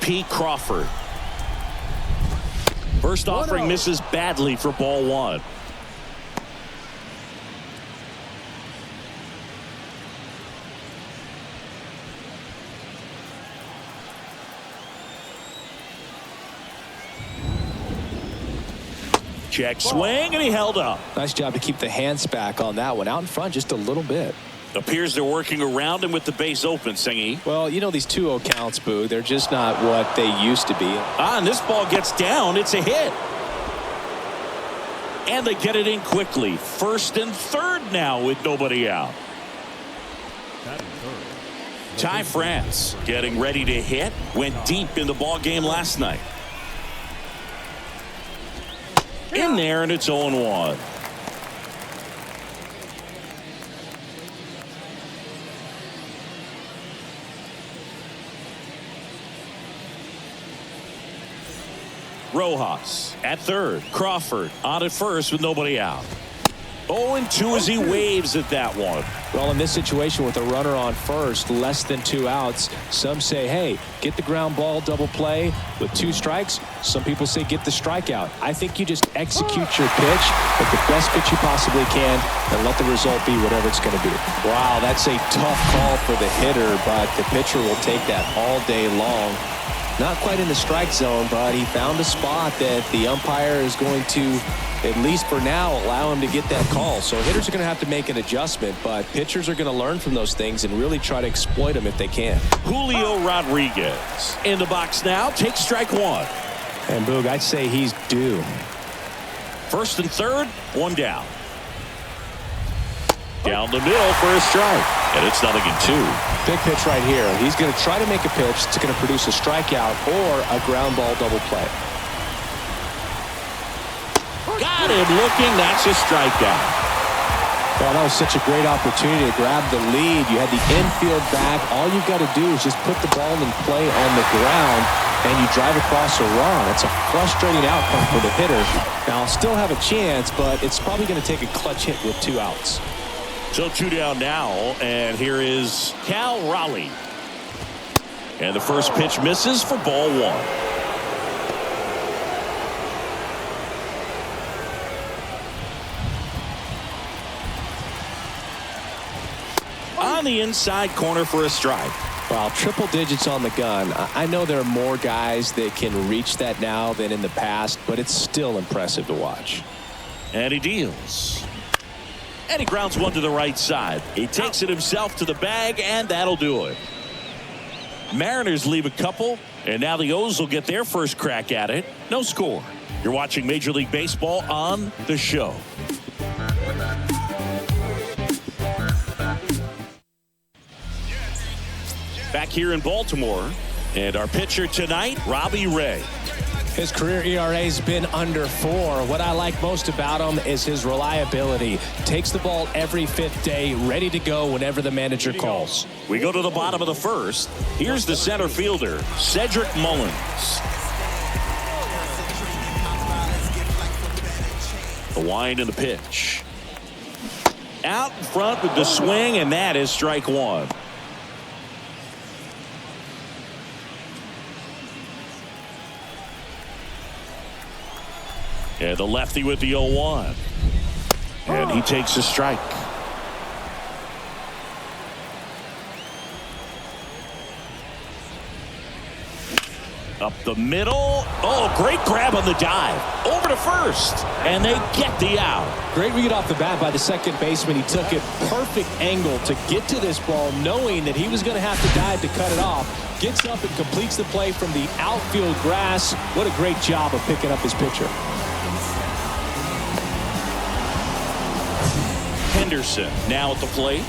J.P. Crawford. First offering misses badly for ball one. Check swing, and he held up. Nice job to keep the hands back on that one. Out in front just a little bit. Appears they're working around him with the base open, Singy. Well, you know these 2-0 counts, Boo. They're just not what they used to be. And this ball gets down. It's a hit. And they get it in quickly. First and third now with nobody out. Ty France getting ready to hit. Went deep in the ball game last night. In there, and it's 0-1. Rojas at third. Crawford on at first with nobody out. 0-2 as he waves at that one. Well, in this situation with a runner on first, less than 2 outs, some say, hey, get the ground ball double play with 2 strikes. Some people say get the strikeout. I think you just execute your pitch, put the best pitch you possibly can, and let the result be whatever it's going to be. Wow, that's a tough call for the hitter, but the pitcher will take that all day long. Not quite in the strike zone, but he found a spot that the umpire is going to, at least for now, allow him to get that call. So hitters are going to have to make an adjustment, but pitchers are going to learn from those things and really try to exploit them if they can. Julio Rodriguez in the box now. Takes strike one. And Boog, I'd say he's due. First and third, one down. Down the middle for a strike. And it's 0-2. Big pitch right here. He's going to try to make a pitch that's going to produce a strikeout or a ground ball double play. Got him looking. That's a strikeout. Well, that was such a great opportunity to grab the lead. You had the infield back. All you've got to do is just put the ball in play on the ground, and you drive across a run. It's a frustrating outcome for the hitter. Now, I'll still have a chance, but it's probably going to take a clutch hit with 2 outs. So 2 down now, and here is Cal Raleigh. And the first pitch misses for ball one. On the inside corner for a strike. Wow, triple digits on the gun. I know there are more guys that can reach that now than in the past, but it's still impressive to watch. And he deals. And he grounds one to the right side. He takes it himself to the bag, and that'll do it. Mariners leave a couple, and now the O's will get their first crack at it. No score. You're watching Major League Baseball on The Show. Back here in Baltimore, and our pitcher tonight, Robbie Ray. His career ERA's been under 4. What I like most about him is his reliability. Takes the ball every 5th day, ready to go whenever the manager calls. We go to the bottom of the first. Here's the center fielder, Cedric Mullins. The wind and the pitch. Out in front with the swing, and that is strike one. And the lefty with the 0-1. And he takes a strike. Up the middle. Oh, great grab on the dive. Over to first. And they get the out. Great read off the bat by the second baseman. He took it perfect angle to get to this ball, knowing that he was going to have to dive to cut it off. Gets up and completes the play from the outfield grass. What a great job of picking up his pitcher. Henderson now at the plate.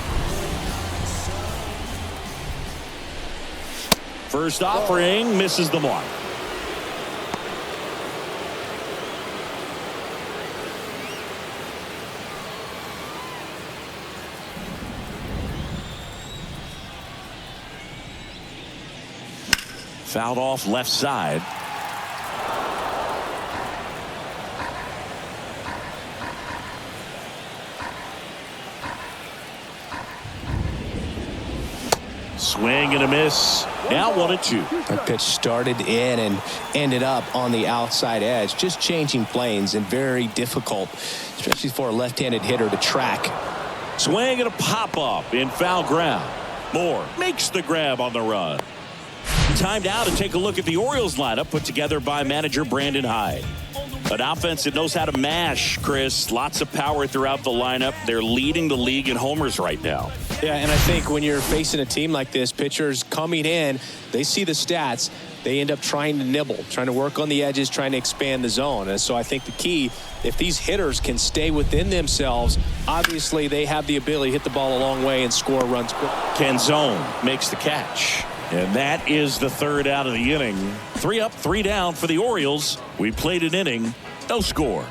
First offering misses the mark. Fouled off left side. Swing and a miss. Now 1-2. That pitch started in and ended up on the outside edge. Just changing planes and very difficult, especially for a left-handed hitter to track. Swing and a pop-up in foul ground. Moore makes the grab on the run. Time now to take a look at the Orioles lineup put together by manager Brandon Hyde. An offense that knows how to mash, Chris. Lots of power throughout the lineup. They're leading the league in homers right now. Yeah, and I think when you're facing a team like this, pitchers coming in, they see the stats. They end up trying to nibble, trying to work on the edges, trying to expand the zone. And so I think the key, if these hitters can stay within themselves, obviously they have the ability to hit the ball a long way and score runs quick. Canzone makes the catch. And that is the third out of the inning. 3 up, 3 down for the Orioles. We played an inning, no score.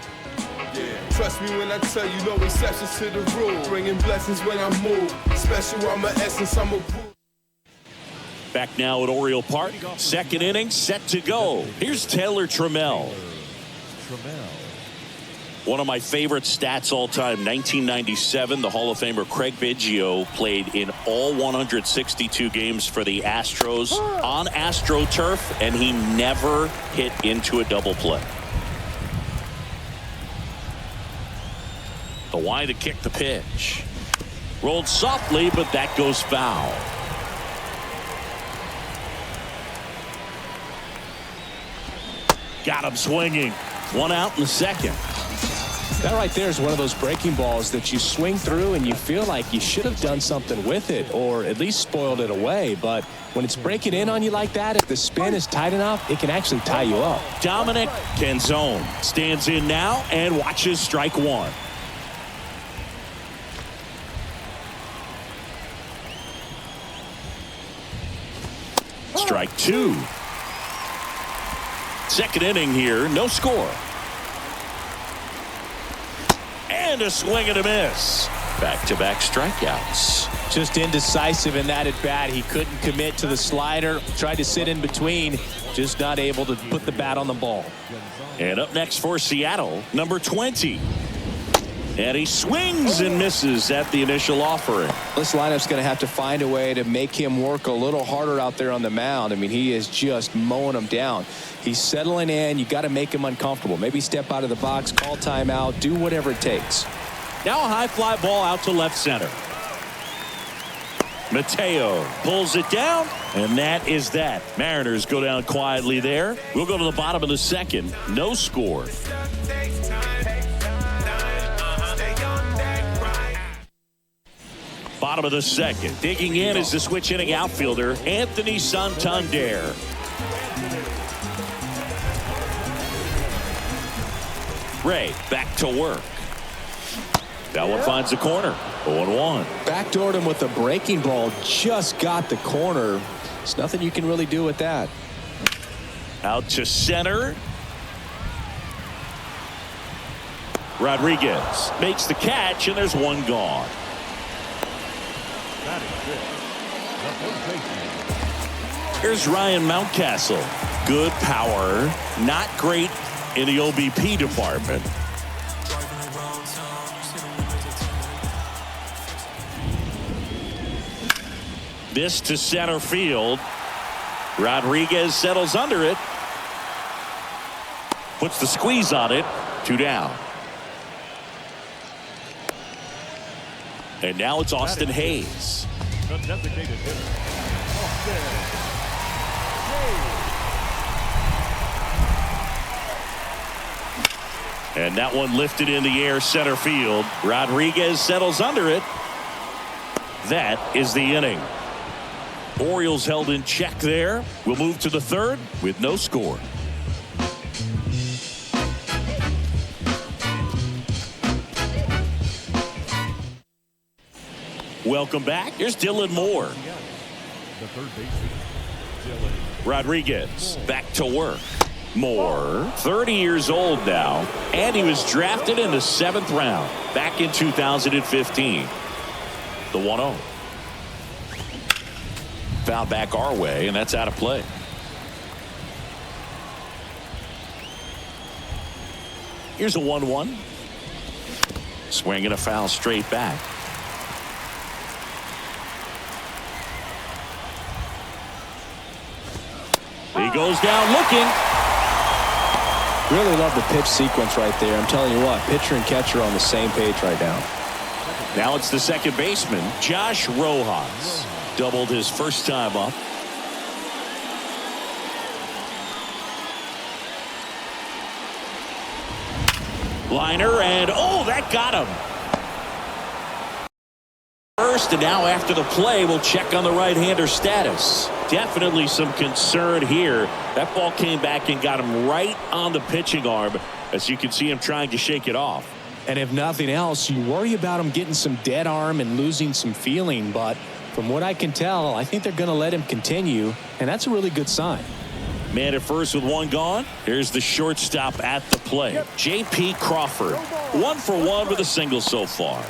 Trust me when I tell you no exceptions to the rule. Bringing blessings when I move. Special, I'm an essence, I'm a rule. Back now at Oriole Park. Second inning set to go. Here's Taylor Trammell. One of my favorite stats all time, 1997, the Hall of Famer Craig Biggio played in all 162 games for the Astros on AstroTurf, and he never hit into a double play. The wind to kick the pitch. Rolled softly, but that goes foul. Got him swinging. 1 out in the second. That right there is one of those breaking balls that you swing through and you feel like you should have done something with it or at least spoiled it away. But when it's breaking in on you like that, if the spin is tight enough, it can actually tie you up. Dominic Canzone stands in now and watches strike one. Strike two. Second inning here, no score. And a swing and a miss. Back-to-back strikeouts. Just indecisive in that at bat. He couldn't commit to the slider. Tried to sit in between. Just not able to put the bat on the ball. And up next for Seattle, number 20. And he swings and misses at the initial offering. This lineup's going to have to find a way to make him work a little harder out there on the mound. I mean, he is just mowing them down. He's settling in. You got to make him uncomfortable. Maybe step out of the box, call timeout, do whatever it takes. Now a high fly ball out to left center. Mateo pulls it down, and that is that. Mariners go down quietly there. We'll go to the bottom of the second. No score. Bottom of the second. Digging in is the switch hitting outfielder, Anthony Santander. Ray back to work. That one finds the corner. 0-1. Backdoored him with a breaking ball. Just got the corner. There's nothing you can really do with that. Out to center. Rodriguez makes the catch, and there's one gone. Here's Ryan Mountcastle. Good power. Not great in the OBP department. This to center field. Rodriguez settles under it. Puts the squeeze on it. 2 down. And now it's Austin Hayes. The designated hitter, Austin Hayes. And that one lifted in the air center field. Rodriguez settles under it. That is the inning. Orioles held in check there. We'll move to the third with no score. Welcome back. Here's Dylan Moore. The third baseman, Dylan. Rodriguez back to work. Moore, 30 years old now, and he was drafted in the 7th round back in 2015. The 1-0. Foul back our way, and that's out of play. Here's a 1-1. Swing and a foul straight back. goes down looking. Really love the pitch sequence right there. I'm telling you what, pitcher and catcher are on the same page right now. Now it's the second baseman, Josh Rojas. Doubled his first time up. Liner, and oh, that got him. First, and now after the play, we'll check on the right-hander status. Definitely some concern here. That ball came back and got him right on the pitching arm, as you can see him trying to shake it off. And if nothing else, you worry about him getting some dead arm and losing some feeling. But from what I can tell, I think they're going to let him continue, and that's a really good sign. Man at first with one gone. Here's the shortstop at the plate. J.P. Crawford, 1 for 1 with a single so far.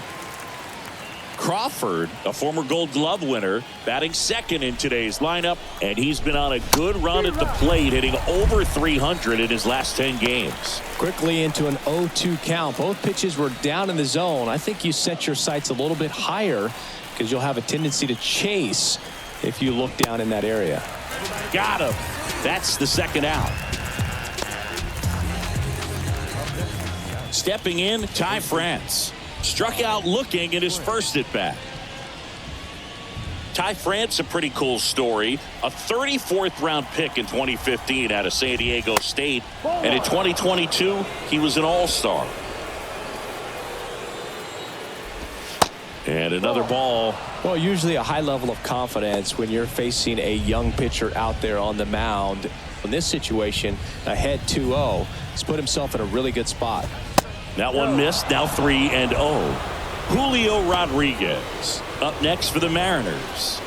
Crawford, a former Gold Glove winner, batting second in today's lineup, and he's been on a good run at the plate, hitting over 300 in his last 10 games. Quickly into an 0-2 count. Both pitches were down in the zone. I think you set your sights a little bit higher because you'll have a tendency to chase if you look down in that area. Got him. That's the second out. Stepping in, Ty France. Struck out looking in his first at bat. Ty France, a pretty cool story. A 34th round pick in 2015 out of San Diego State. And in 2022, he was an all-star. And another ball. Well, usually a high level of confidence when you're facing a young pitcher out there on the mound. In this situation, ahead 2-0, he's put himself in a really good spot. That one missed. Now 3-0. Julio Rodriguez up next for the Mariners.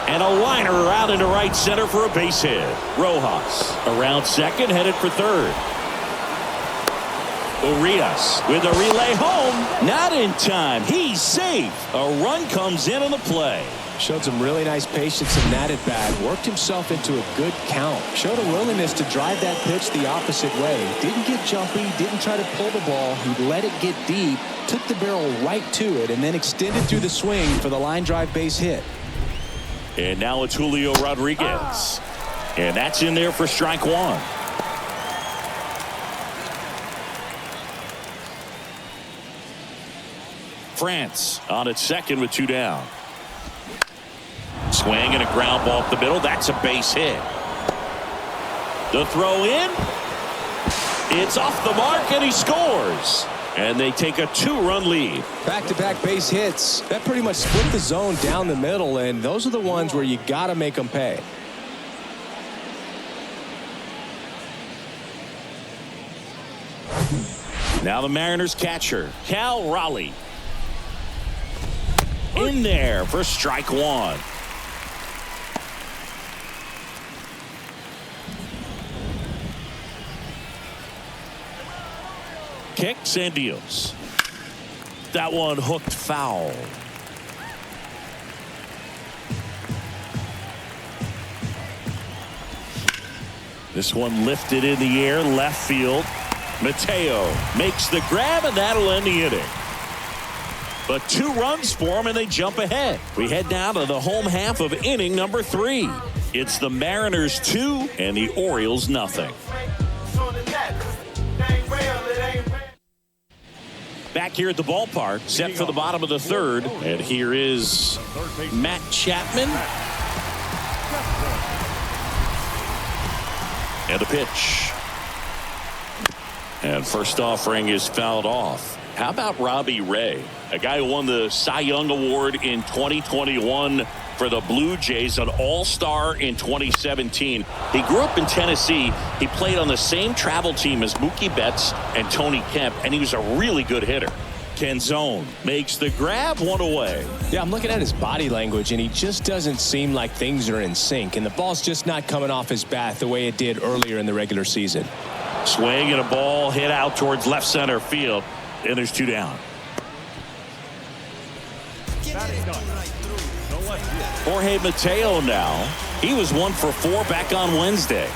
And a liner out into right center for a base hit. Rojas around second, headed for third. Urias with a relay home. Not in time. He's safe. A run comes in on the play. Showed some really nice patience in that at bat. Worked himself into a good count. Showed a willingness to drive that pitch the opposite way. Didn't get jumpy. Didn't try to pull the ball. He let it get deep. Took the barrel right to it and then extended through the swing for the line drive base hit. And now it's Julio Rodriguez. And that's in there for strike one. France on its second with 2 down. Swing and a ground ball up the middle. That's a base hit. The throw in. It's off the mark and he scores. And they take a 2-run lead. Back-to-back base hits. That pretty much split the zone down the middle, and those are the ones where you got to make them pay. Now the Mariners catcher, Cal Raleigh. In there for strike one. Kicks and deals. That one hooked foul. This one lifted in the air, left field. Mateo makes the grab, and that'll end the inning. But 2 runs for him, and they jump ahead. We head now to the home half of inning number 3. It's the Mariners 2 and the Orioles nothing. Back here at the ballpark, set for the bottom of the third. And here is Matt Chapman. And a pitch. And first offering is fouled off. How about Robbie Ray, a guy who won the Cy Young Award in 2021 for the Blue Jays, an all-star in 2017. He grew up in Tennessee. He played on the same travel team as Mookie Betts and Tony Kemp, and he was a really good hitter. Canzone makes the grab, one away. Yeah, I'm looking at his body language, and he just doesn't seem like things are in sync, and the ball's just not coming off his bat the way it did earlier in the regular season. Swing and a ball hit out towards left center field, and there's 2 down. Jorge Mateo now. He was 1 for 4 back on Wednesday.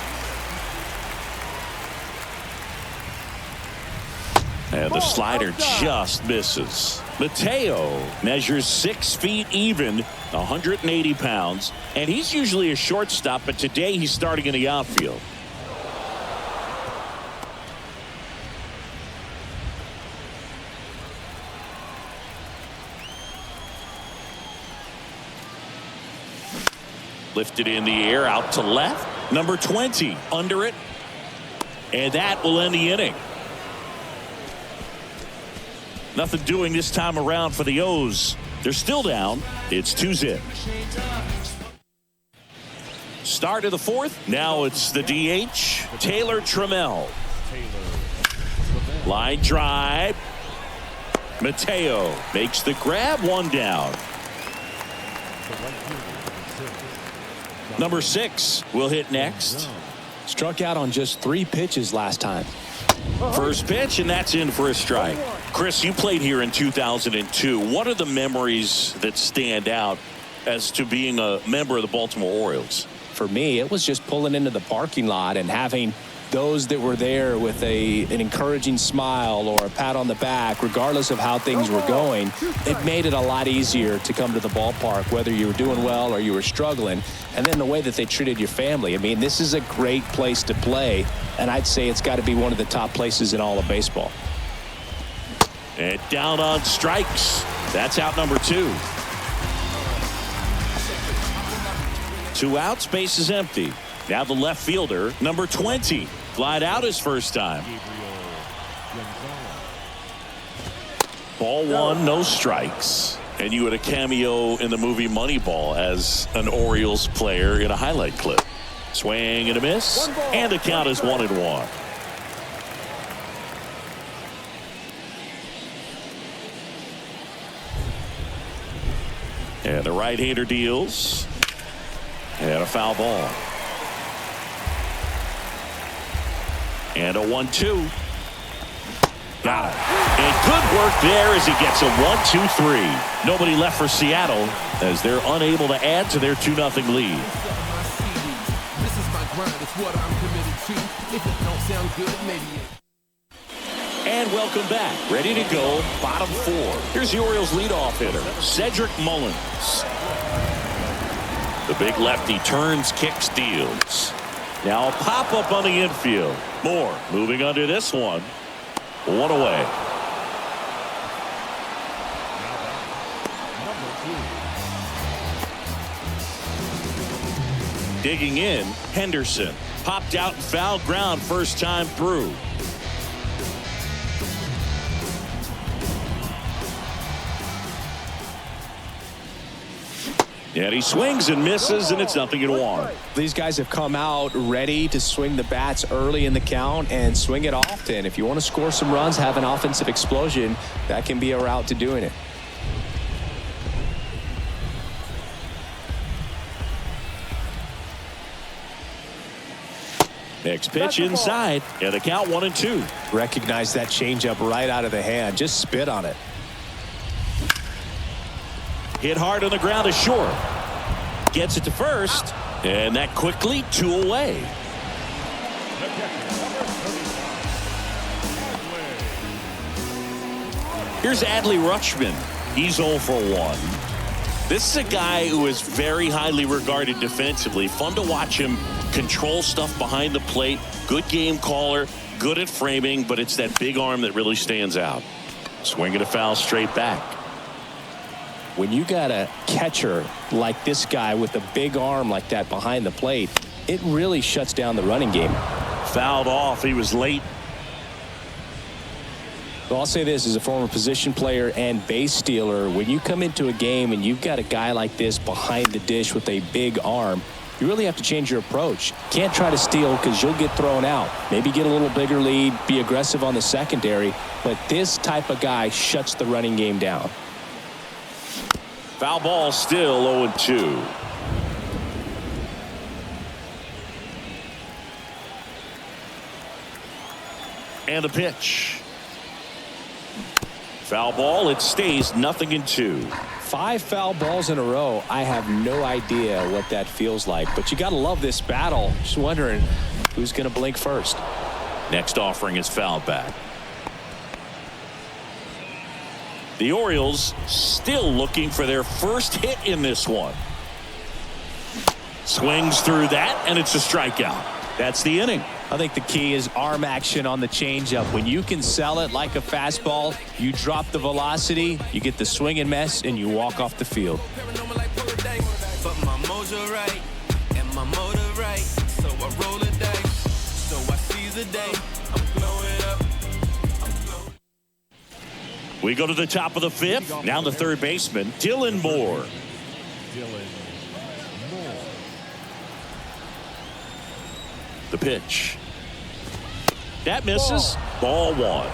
And the slider just misses. Mateo measures 6 feet even, 180 pounds, and he's usually a shortstop, but today he's starting in the outfield. Lifted in the air out to left. Number 20 under it. And that will end the inning. Nothing doing this time around for the O's. They're still down. It's 2-0. Start of the fourth. Now it's the DH, Taylor Trammell. Line drive. Mateo makes the grab, one down. Number 6 will hit next. Struck out on just 3 pitches last time. First pitch, and that's in for a strike. Chris, you played here in 2002. What are the memories that stand out as to being a member of the Baltimore Orioles? For me, it was just pulling into the parking lot and having those that were there with an encouraging smile or a pat on the back, regardless of how things were going. It made it a lot easier to come to the ballpark, whether you were doing well or you were struggling. And then the way that they treated your family. I mean, this is a great place to play, and I'd say it's got to be one of the top places in all of baseball. And down on strikes. That's out number 2. 2 outs, base is empty. Now the left fielder, number 20, flied out his first time. Ball 1, no strikes. And you had a cameo in the movie Moneyball as an Orioles player in a highlight clip. Swing and a miss, and the count is 1-1. And the right-hander deals. And a foul ball. And a 1-2. Got it. And good work there as he gets a 1-2-3. Nobody left for Seattle as they're unable to add to their 2-0 lead. This is my grind, it's what I'm committed to. If it don't sound good, maybe And welcome back. Ready to go. Bottom 4. Here's the Orioles leadoff hitter, Cedric Mullins. The big lefty turns, kicks, deals. Now a pop-up on the infield. Moore moving under this one. 1 away. Digging in, Henderson. Popped out and foul ground first time through. And he swings and misses, and it's 0-1. These guys have come out ready to swing the bats early in the count and swing it often. If you want to score some runs, have an offensive explosion, that can be a route to doing it. Next pitch inside, and the count 1-2. Recognize that changeup right out of the hand. Just spit on it. Hit hard on the ground is short. Gets it to first, and that quickly 2 away. Here's Adley Rutschman. He's 0 for 1. This is a guy who is very highly regarded defensively. Fun to watch him control stuff behind the plate. Good game caller, good at framing, but it's that big arm that really stands out. Swinging a foul straight back. When you got a catcher like this guy with a big arm like that behind the plate, it really shuts down the running game. Fouled off. He was late. Well, I'll say this as a former position player and base stealer. When you come into a game and you've got a guy like this behind the dish with a big arm, you really have to change your approach. Can't try to steal because you'll get thrown out. Maybe get a little bigger lead, be aggressive on the secondary, but this type of guy shuts the running game down. Foul ball, still 0-2. And the pitch. Foul ball, it stays 0-2. 5 foul balls in a row. I have no idea what that feels like, but you got to love this battle. Just wondering who's going to blink first. Next offering is fouled back. The Orioles still looking for their first hit in this one. Swings through that, and it's a strikeout. That's the inning. I think the key is arm action on the changeup. When you can sell it like a fastball, you drop the velocity, you get the swing and miss, and you walk off the field. But my mojo right, and my motor right. So I roll a dice, so I seize the day. I'm blowing up. We go to the top of the fifth. Now the third baseman, Dylan Moore. The pitch. That misses. Ball one.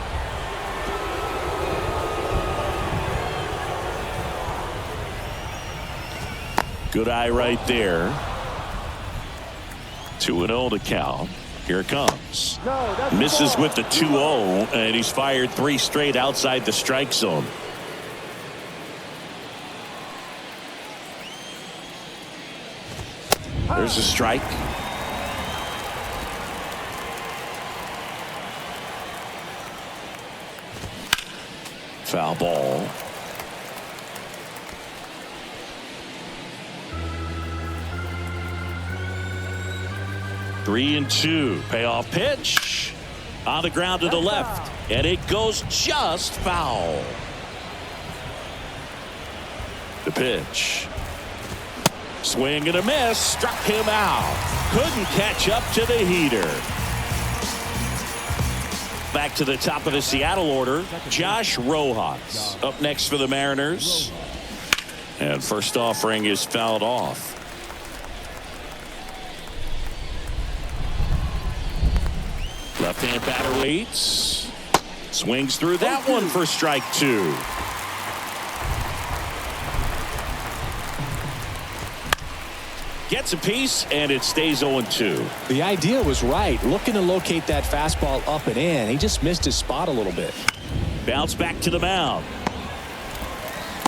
Good eye right there. 2-0 to count. Here it comes. Misses with the 2-0, and he's fired 3 straight outside the strike zone. There's a strike. Foul ball. Three and two. Payoff pitch. On the ground to the left. And it goes just foul. The pitch. Swing and a miss. Struck him out. Couldn't catch up to the heater. Back to the top of the Seattle order. Josh Rojas up next for the Mariners. And first offering is fouled off. Left-hand batter waits. Swings through that one for strike 2. Gets a piece, and it stays 0-2. The idea was right. Looking to locate that fastball up and in. He just missed his spot a little bit. Bounce back to the mound.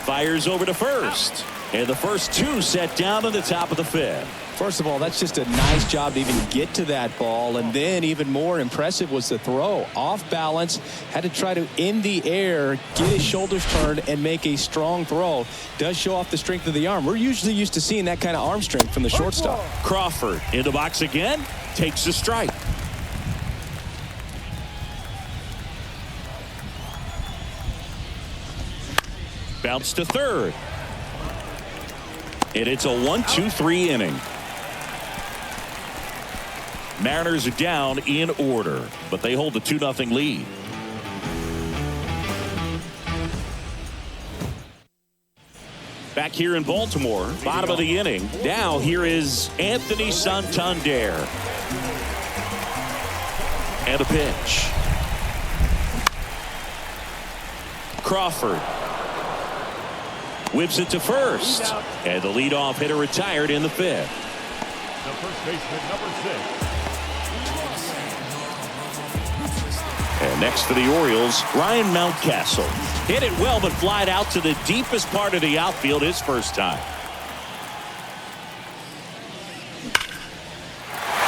Fires over to first. And the first 2 set down to the top of the fifth. First of all, that's just a nice job to even get to that ball. And then even more impressive was the throw. Off balance. Had to try to, in the air, get his shoulders turned and make a strong throw. Does show off the strength of the arm. We're usually used to seeing that kind of arm strength from the shortstop. Crawford in the box again. Takes a strike. Bounce to third. And it's a 1-2-3 inning. Mariners are down in order, but they hold a 2-0 lead. Back here in Baltimore, bottom of the inning. Now here is Anthony Santander. And a pitch. Crawford whips it to first. And the leadoff hitter retired in the fifth. The first baseman, number 6. And next for the Orioles, Ryan Mountcastle. Hit it well, but flied out to the deepest part of the outfield his first time.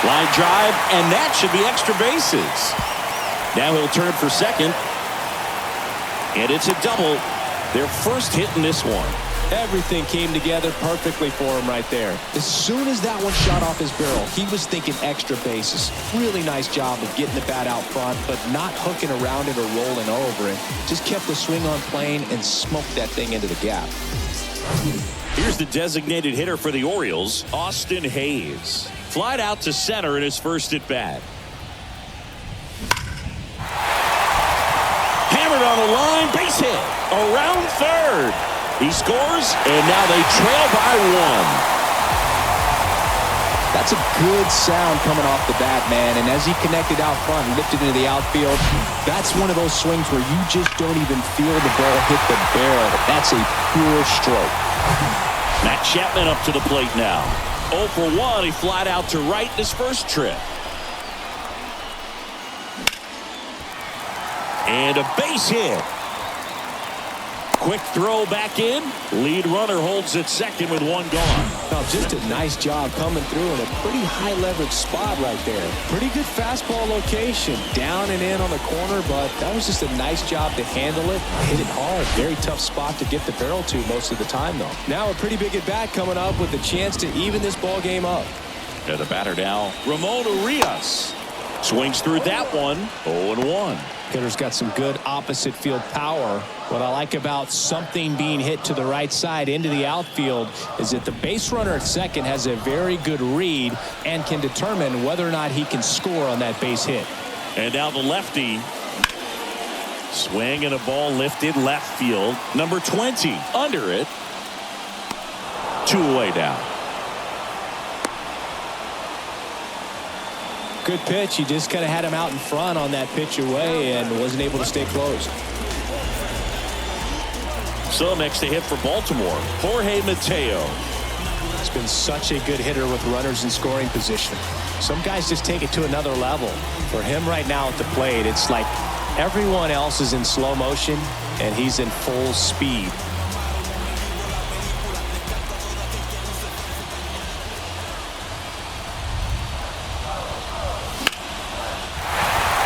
Line drive, and that should be extra bases. Now he'll turn for second. And it's a double. Their first hit in this one. Everything came together perfectly for him right there. As soon as that one shot off his barrel, he was thinking extra bases. Really nice job of getting the bat out front, but not hooking around it or rolling over it. Just kept the swing on plane and smoked that thing into the gap. Here's the designated hitter for the Orioles, Austin Hayes. Flied out to center in his first at bat. Hammered on the line, base hit. Around third. He scores, and now they trail by 1. That's a good sound coming off the bat, man. And as he connected out front and lifted into the outfield, that's one of those swings where you just don't even feel the ball hit the barrel. That's a pure stroke. Matt Chapman up to the plate now. 0 for 1. He flied out to right in his first trip. And a base hit. Quick throw back in. Lead runner holds at second with one gone. Well, just a nice job coming through in a pretty high leverage spot right there. Pretty good fastball location. Down and in on the corner, but that was just a nice job to handle it. Hit it hard. Very tough spot to get the barrel to most of the time, though. Now a pretty big at bat coming up with a chance to even this ball game up. And the batter now, Ramon Urias. Swings through that one. 0-1. Hitter's got some good opposite field power. What I like about something being hit to the right side into the outfield is that the base runner at second has a very good read and can determine whether or not he can score on that base hit. And now the lefty. Swing and a ball lifted left field. Number 20 under it. 2 away now. Good pitch. He just kind of had him out in front on that pitch away and wasn't able to stay close. So next to hit for Baltimore, Jorge Mateo. He's been such a good hitter with runners in scoring position. Some guys just take it to another level. For him right now at the plate, it's like everyone else is in slow motion and he's in full speed.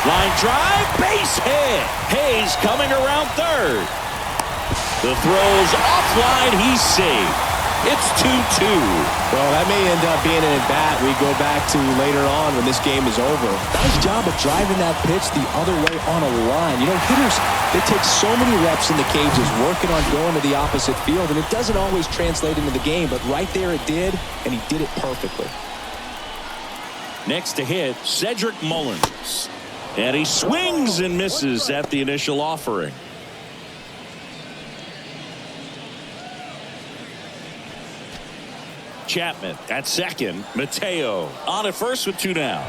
Line drive, base hit. Hayes coming around third. The throw's offline, he's safe. It's 2-2. Well, that may end up being an at-bat we go back to later on when this game is over. Nice job of driving that pitch the other way on a line. You know, hitters, they take so many reps in the cages working on going to the opposite field, and it doesn't always translate into the game, but right there it did, and he did it perfectly. Next to hit, Cedric Mullins. And he swings and misses at the initial offering. Chapman at second. Mateo on at first with 2 down.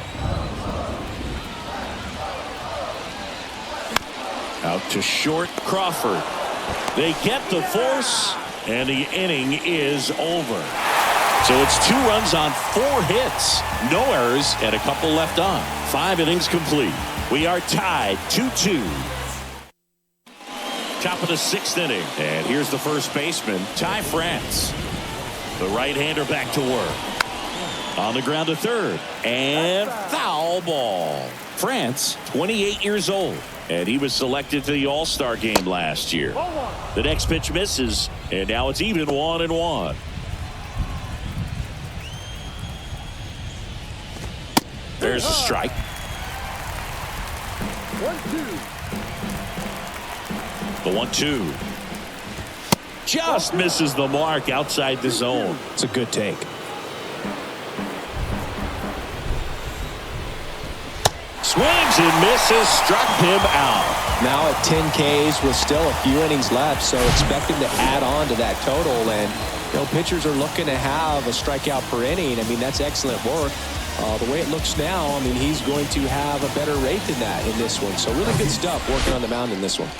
Out to short, Crawford. They get the force, and the inning is over. So it's 2 runs on 4 hits. No errors and a couple left on. 5 innings complete. We are tied 2-2. Top of the 6th inning. And here's the first baseman, Ty France. The right-hander back to work. On the ground to third. And foul ball. France, 28 years old. And he was selected to the All-Star game last year. The next pitch misses. And now it's even 1-1. There's a strike. 1-2. The 1-2. Just misses the mark outside the zone. It's a good take. Swings and misses, struck him out. Now at 10 Ks with still a few innings left, so expect him to add on to that total. And, you know, pitchers are looking to have a strikeout per inning. I mean, that's excellent work. The way it looks now, I mean, he's going to have a better rate than that in this one. So really good stuff working on the mound in this one.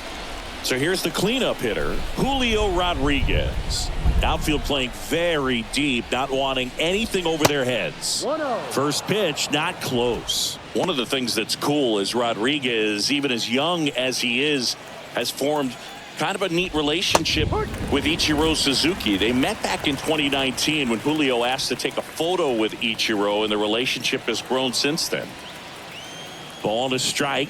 So here's the cleanup hitter, Julio Rodriguez. Outfield playing very deep, not wanting anything over their heads. 1-0. First pitch, not close. One of the things that's cool is Rodriguez, even as young as he is, has formed kind of a neat relationship with Ichiro Suzuki. They met back in 2019 when Julio asked to take a photo with Ichiro, and the relationship has grown since then. Ball to strike.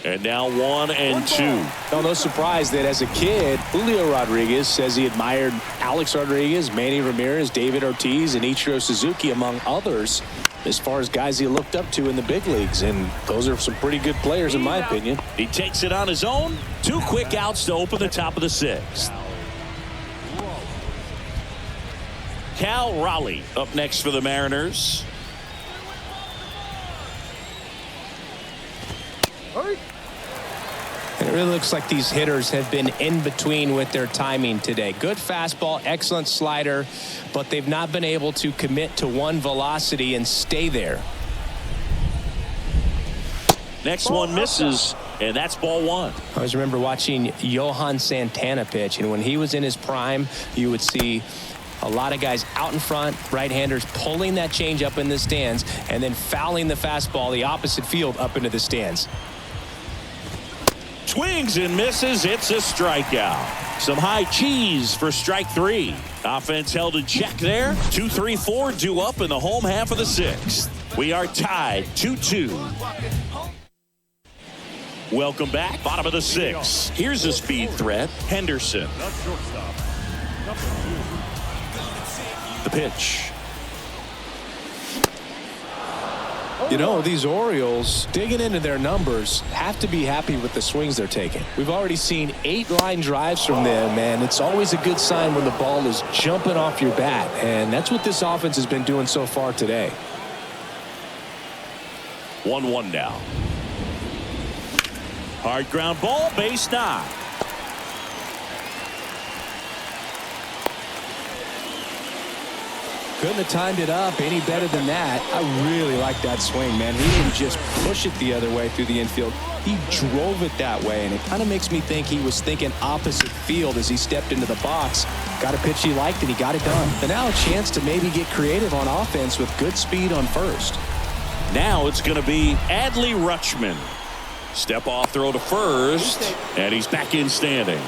And now 1-2. No surprise that as a kid, Julio Rodriguez says he admired Alex Rodriguez, Manny Ramirez, David Ortiz, and Ichiro Suzuki, among others, as far as guys he looked up to in the big leagues. And those are some pretty good players, in my opinion. He takes it on his own. 2 quick outs to open the top of the 6th. Cal Raleigh up next for the Mariners. And it really looks like these hitters have been in between with their timing today. Good fastball, excellent slider, but they've not been able to commit to one velocity and stay there. Next one misses, and that's ball 1. I always remember watching Johan Santana pitch, and when he was in his prime, you would see a lot of guys out in front, right-handers pulling that change up in the stands and then fouling the fastball the opposite field up into the stands. Swings and misses. It's a strikeout. Some high cheese for strike 3. Offense held in check there. 2, 3, 4 due up in the home half of the 6th. We are tied 2-2. Welcome back. Bottom of the 6th. Here's a speed threat. Henderson. The shortstop, number 2. The pitch. You know, these Orioles, digging into their numbers, have to be happy with the swings they're taking. We've already seen 8 line drives from them, and it's always a good sign when the ball is jumping off your bat. And that's what this offense has been doing so far today. 1-1 now. Hard ground ball, base knock. Couldn't have timed it up any better than that. I really like that swing, man. He didn't just push it the other way through the infield. He drove it that way, and it kind of makes me think he was thinking opposite field as he stepped into the box. Got a pitch he liked, and he got it done. And now a chance to maybe get creative on offense with good speed on first. Now it's going to be Adley Rutschman. Step off throw to first, and he's back in standing.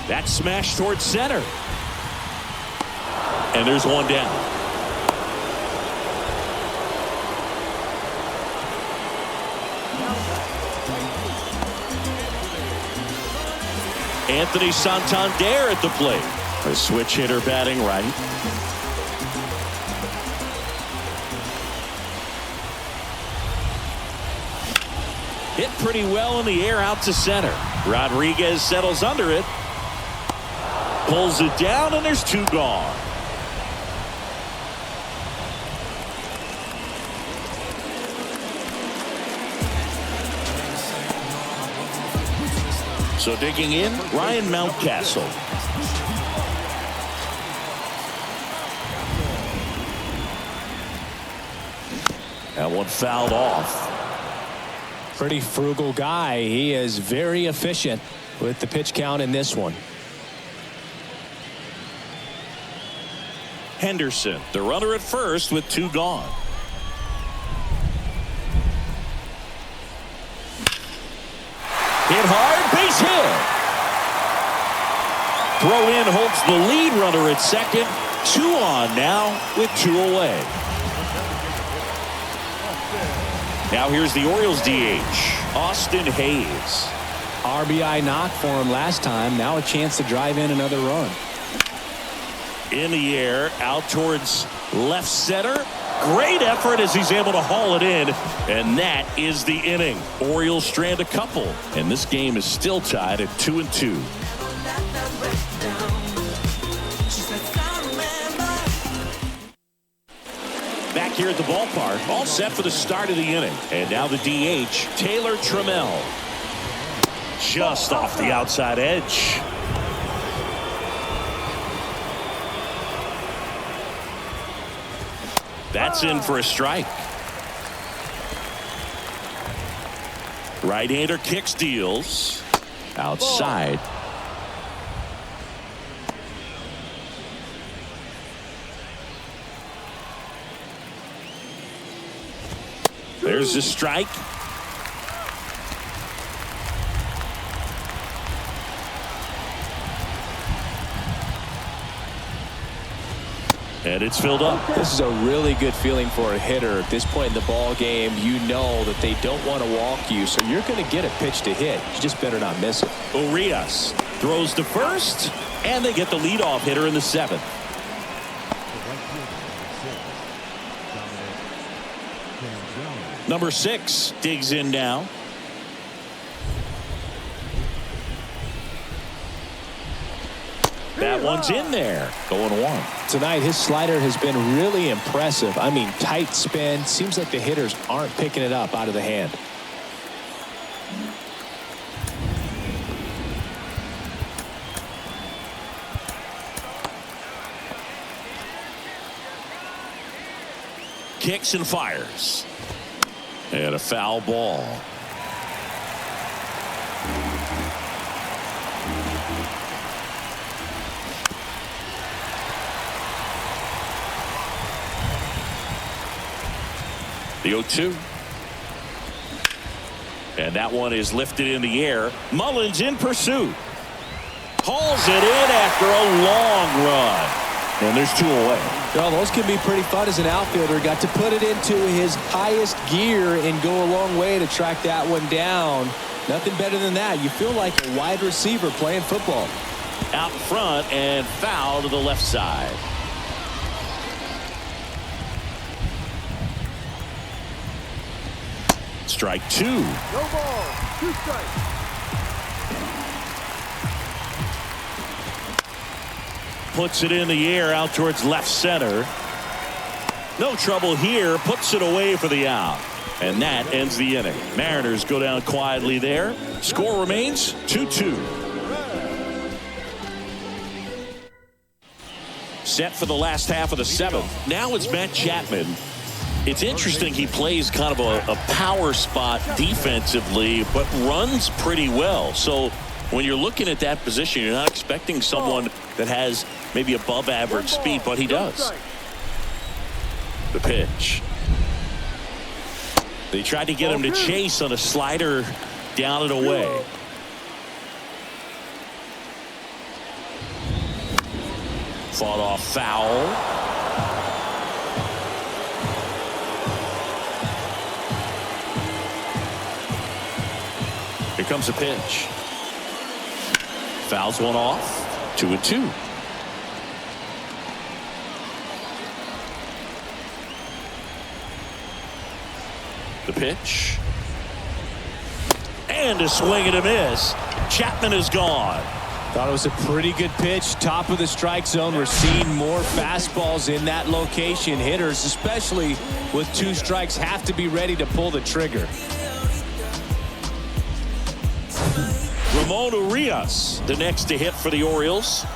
That smash towards center. And there's one down. Anthony Santander at the plate. A switch hitter batting right. Hit pretty well in the air out to center. Rodriguez settles under it. Pulls it down, and there's 2 gone. So digging in, Ryan Mountcastle. That one fouled off. Pretty frugal guy. He is very efficient with the pitch count in this one. Henderson, the runner at first with 2 gone. Hit hard, base hit. Throw in holds the lead runner at second. 2 on now with 2 away. Now here's the Orioles DH, Austin Hayes. RBI knock for him last time. Now a chance to drive in another run. In the air, out towards left center. Great effort as he's able to haul it in. And that is the inning. Orioles strand a couple. And this game is still tied at 2-2. Back here at the ballpark, all set for the start of the inning. And now the DH, Taylor Trammell. Just off the outside edge. That's in for a strike. Right-hander kicks, deals. Outside. There's a strike. And it's filled up. This is a really good feeling for a hitter. At this point in the ball game, you know that they don't want to walk you, so you're going to get a pitch to hit. You just better not miss it. Urias throws to first, and they get the leadoff hitter in the 7th. Number 6 digs in now. That one's in there. Going 1. Tonight, his slider has been really impressive. I mean, tight spin. Seems like the hitters aren't picking it up out of the hand. Kicks and fires. And a foul ball. The 0-2. And that one is lifted in the air. Mullins in pursuit. Hauls it in after a long run. And there's 2 away. Well, those can be pretty fun as an outfielder. Got to put it into his highest gear and go a long way to track that one down. Nothing better than that. You feel like a wide receiver playing football. Out front and foul to the left side. Strike 2. No ball. 2 strikes. Puts it in the air out towards left center. No trouble here. Puts it away for the out. And that ends the inning. Mariners go down quietly there. Score remains 2-2. Set for the last half of the 7th. Now it's Matt Chapman. It's interesting, he plays kind of a power spot defensively, but runs pretty well. So when you're looking at that position, you're not expecting someone that has maybe above average speed, but he does. The pitch. They tried to get him to chase on a slider down and away. Fought off foul. Here comes a pitch. Fouls one off. 2-2. The pitch. And a swing and a miss. Chapman is gone. Thought it was a pretty good pitch. Top of the strike zone. We're seeing more fastballs in that location. Hitters, especially with 2 strikes, have to be ready to pull the trigger. Ramon Urias, the next to hit for the Orioles.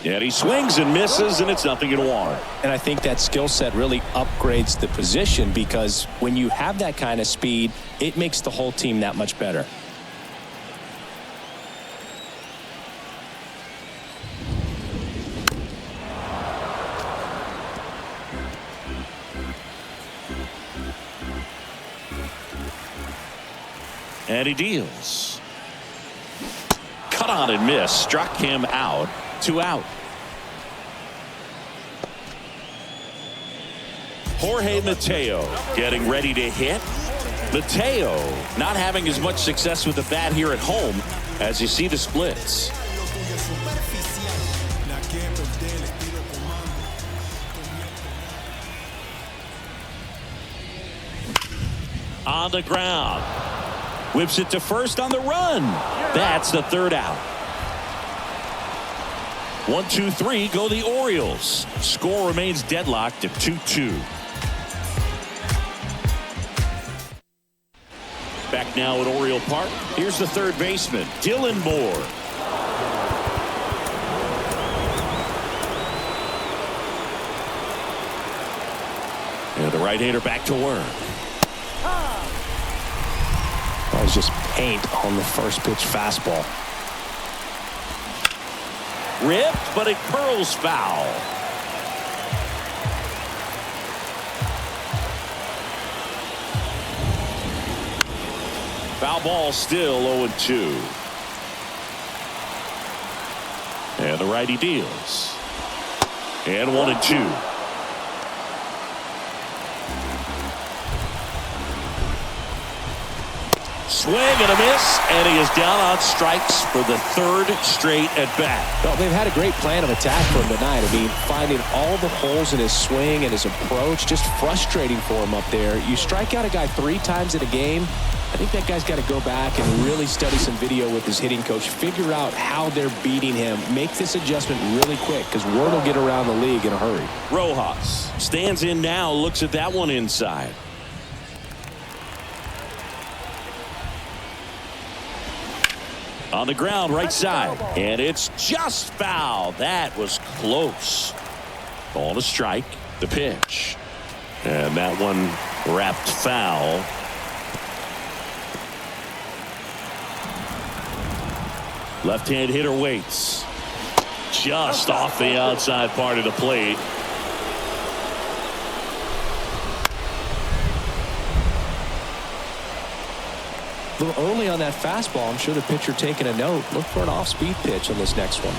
And he swings and misses, and it's 0-1. And I think that skill set really upgrades the position, because when you have that kind of speed, it makes the whole team that much better. And he deals. Cut on and miss. Struck him out. 2 out. Jorge Mateo getting ready to hit. Mateo not having as much success with the bat here at home as you see the splits. On the ground. Whips it to first on the run. That's the 3rd out. 1-2-3 go the Orioles. Score remains deadlocked at 2-2. Back now at Oriole Park. Here's the 3rd baseman, Dylan Moore. And the right-hander back to work. That was just paint on the first pitch fastball. Ripped, but it curls foul. Foul ball still 0-2. And the righty deals. And 1-2. Swing and a miss, and he is down on strikes for the 3rd straight at bat. Well, they've had a great plan of attack for him tonight. I mean, finding all the holes in his swing and his approach, just frustrating for him up there. You strike out a guy 3 times in a game, I think that guy's got to go back and really study some video with his hitting coach, figure out how they're beating him, make this adjustment really quick, because word will get around the league in a hurry. Rojas stands in now, looks at that one inside. On the ground, right side, and it's just foul. That was close. Ball to strike. The pitch, and that one wrapped foul. Left-hand hitter waits. Just off the outside part of the plate. A little early on that fastball. I'm sure the pitcher taking a note. Look for an off-speed pitch on this next one.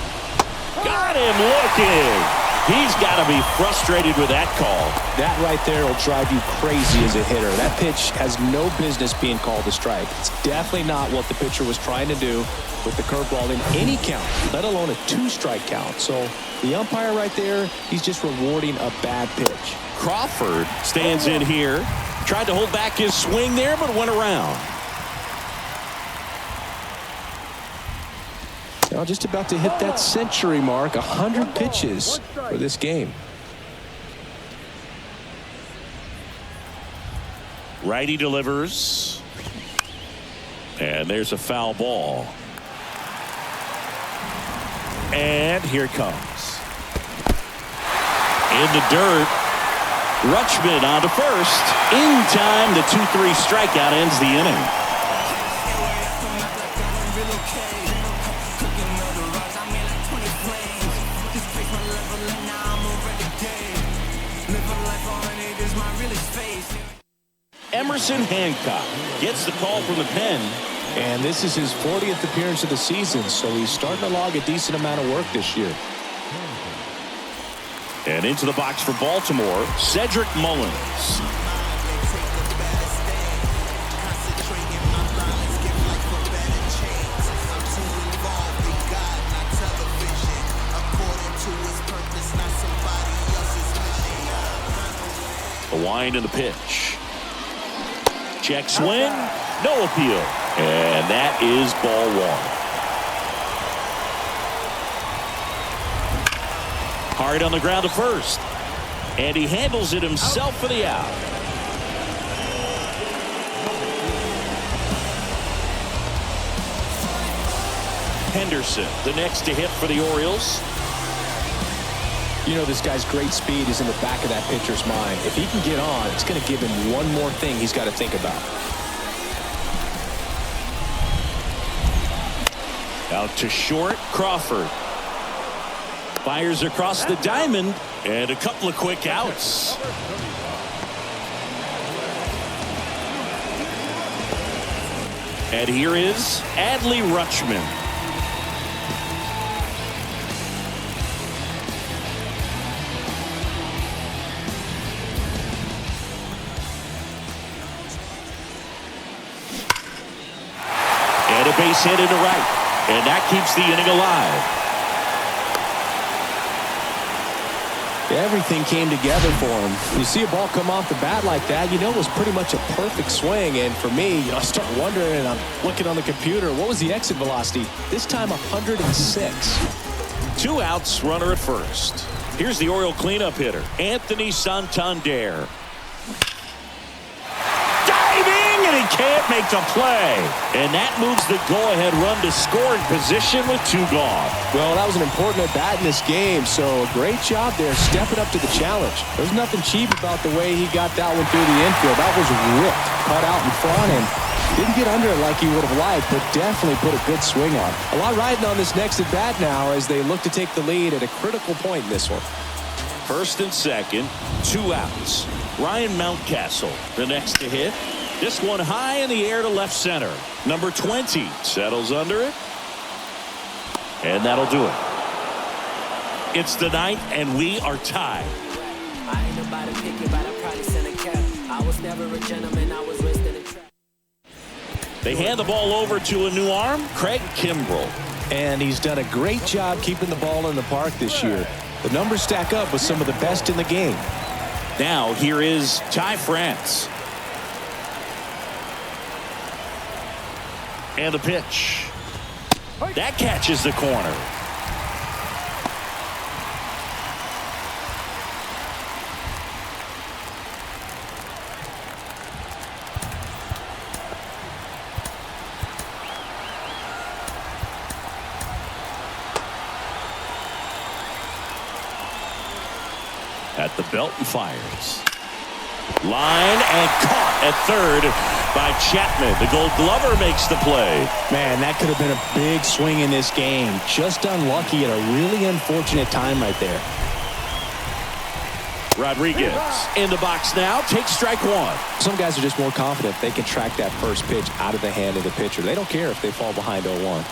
Got him looking. He's got to be frustrated with that call. That right there will drive you crazy as a hitter. That pitch has no business being called a strike. It's definitely not what the pitcher was trying to do with the curveball in any count, let alone a 2-strike count. So the umpire right there, he's just rewarding a bad pitch. Crawford stands in here. Tried to hold back his swing there, but went around. Now just about to hit that century mark, 100 pitches for this game. Righty delivers. And there's a foul ball. And here it comes. In the dirt. Rutschman on to first. In time, the 2-3 strikeout ends the inning. Emerson Hancock gets the call from the pen. And this is his 40th appearance of the season, so he's starting to log a decent amount of work this year. And into the box for Baltimore, Cedric Mullins. A wind in the pitch. Check swing, no appeal. And that is ball 1. Hard on the ground to first. And he handles it himself for the out. Henderson, the next to hit for the Orioles. You know, this guy's great speed is in the back of that pitcher's mind. If he can get on, it's going to give him one more thing he's got to think about. Out to short, Crawford. Fires across the diamond, and a couple of quick outs. And here is Adley Rutschman. And a base hit into right. And that keeps the inning alive. Everything came together for him. When you see a ball come off the bat like that, you know it was pretty much a perfect swing. And for me, I start wondering, and I'm looking on the computer, what was the exit velocity? This time 106. 2 outs, runner at first. Here's the Oriole cleanup hitter, Anthony Santander. And he can't make the play. And that moves the go-ahead run to scoring position with 2 gone. Well, that was an important at-bat in this game, so a great job there stepping up to the challenge. There's nothing cheap about the way he got that one through the infield. That was ripped, cut out in front, and didn't get under it like he would have liked, but definitely put a good swing on. A lot riding on this next at-bat now as they look to take the lead at a critical point in this one. First and second, 2 outs. Ryan Mountcastle, the next to hit. This one high in the air to left center. Number 20 settles under it. And that'll do it. It's the 9th, and we are tied. I ain't nobody picky, but I probably sent a cap. I was never a gentleman, I was raised in a trap. They hand the ball over to a new arm, Craig Kimbrell. And he's done a great job keeping the ball in the park this year. The numbers stack up with some of the best in the game. Now here is Ty France. And the pitch. That catches the corner. At the belt and fires. Line and caught at third by Chapman. The Gold Glover makes the play. Man, that could have been a big swing in this game. Just unlucky at a really unfortunate time right there. Rodriguez in the box now. Takes strike one. Some guys are just more confident they can track that first pitch out of the hand of the pitcher. They don't care if they fall behind 0-1.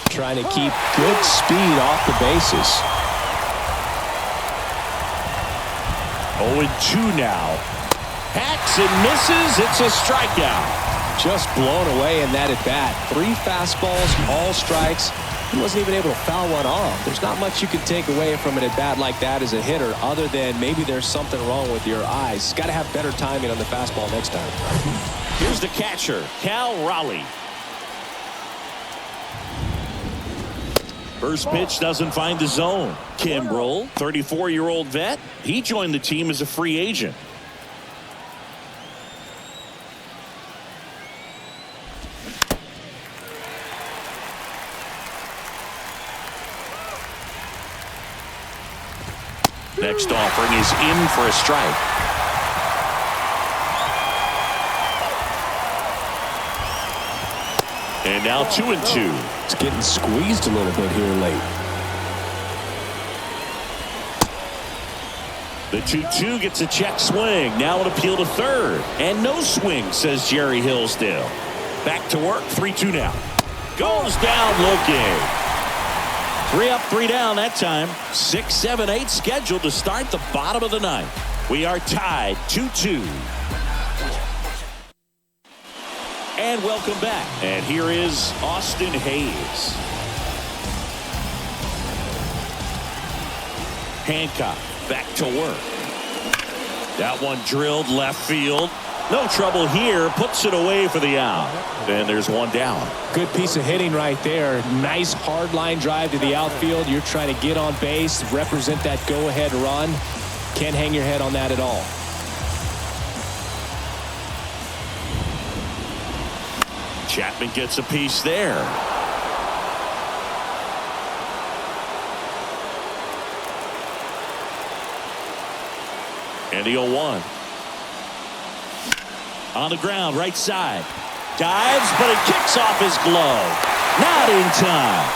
Trying to keep good speed off the bases. 0-2 now. Hacks and misses. It's a strikeout. Just blown away in that at-bat. 3 fastballs, all strikes. He wasn't even able to foul one off. There's not much you can take away from an at-bat like that as a hitter other than maybe there's something wrong with your eyes. Got to have better timing on the fastball next time. Here's the catcher, Cal Raleigh. First pitch doesn't find the zone. Kimbrel, 34-year-old vet. He joined the team as a free agent. Next offering is in for a strike. And now 2-2. It's getting squeezed a little bit here late. The 2-2 gets a check swing. Now an appeal to third. And no swing, says Jerry Hillsdale. Back to work. 3-2 now. Goes down looking. 3 up, 3 down that time. 6, 7, 8 scheduled to start the bottom of the ninth. We are tied 2-2. And welcome back. And here is Austin Hayes. Hancock back to work. That one drilled left field. No trouble here. Puts it away for the out. And there's one down. Good piece of hitting right there. Nice hard line drive to the outfield. You're trying to get on base, represent that go-ahead run. Can't hang your head on that at all. Chapman gets a piece there. And the 0-1. On the ground, right side. Dives, but it kicks off his glove. Not in time.